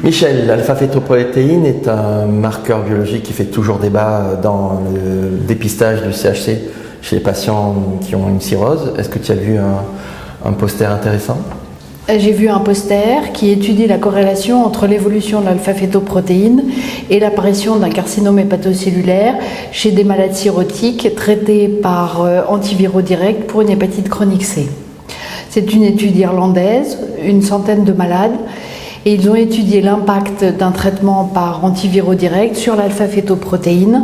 Michel, l'alpha-fétoprotéine est un marqueur biologique qui fait toujours débat dans le dépistage du CHC chez les patients qui ont une cirrhose. Est-ce que tu as vu un poster intéressant? J'ai vu un poster qui étudie la corrélation entre l'évolution de l'alpha-fétoprotéine et l'apparition d'un carcinome hépatocellulaire chez des malades cirrhotiques traités par antiviraux directs pour une hépatite chronique C. C'est une étude irlandaise, une centaine de malades, et ils ont étudié l'impact d'un traitement par antiviraux directs sur l'alpha-fétoprotéine.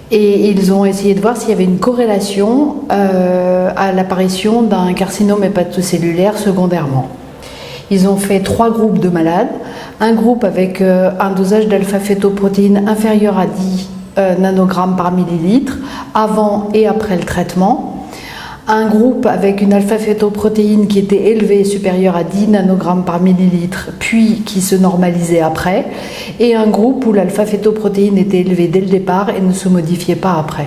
Et ils ont essayé de voir s'il y avait une corrélation à l'apparition d'un carcinome hépatocellulaire secondairement. Ils ont fait 3 groupes de malades. Un groupe avec un dosage d'alpha-fétoprotéine inférieur à 10 nanogrammes par millilitre avant et après le traitement. Un groupe avec une alpha-fétoprotéine qui était élevée, supérieure à 10 nanogrammes par millilitre, puis qui se normalisait après, et un groupe où l'alpha-fétoprotéine était élevée dès le départ et ne se modifiait pas après.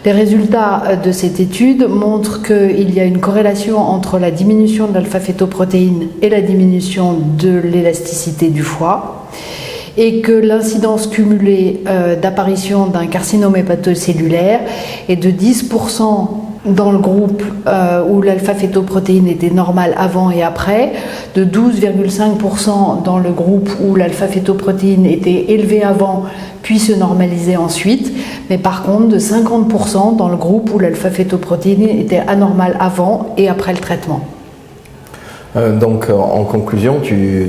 Les résultats de cette étude montrent qu'il y a une corrélation entre la diminution de l'alpha-fétoprotéine et la diminution de l'élasticité du foie, et que l'incidence cumulée d'apparition d'un carcinome hépatocellulaire est de 10% dans le groupe où l'alpha-fétoprotéine était normale avant et après, de 12,5% dans le groupe où l'alpha-fétoprotéine était élevée avant puis se normalisait ensuite, mais par contre de 50% dans le groupe où l'alpha-fétoprotéine était anormale avant et après le traitement. Donc en conclusion,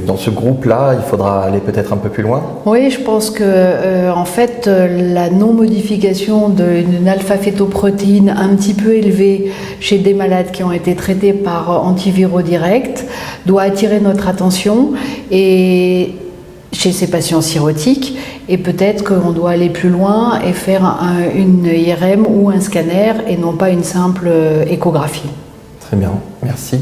dans ce groupe-là, il faudra aller peut-être un peu plus loin? Oui, je pense que en fait, la non-modification d'une alpha-fétoprotéine un petit peu élevée chez des malades qui ont été traités par antiviraux directs doit attirer notre attention et chez ces patients cirrhotiques, et peut-être qu'on doit aller plus loin et faire une IRM ou un scanner et non pas une simple échographie. Très bien, merci.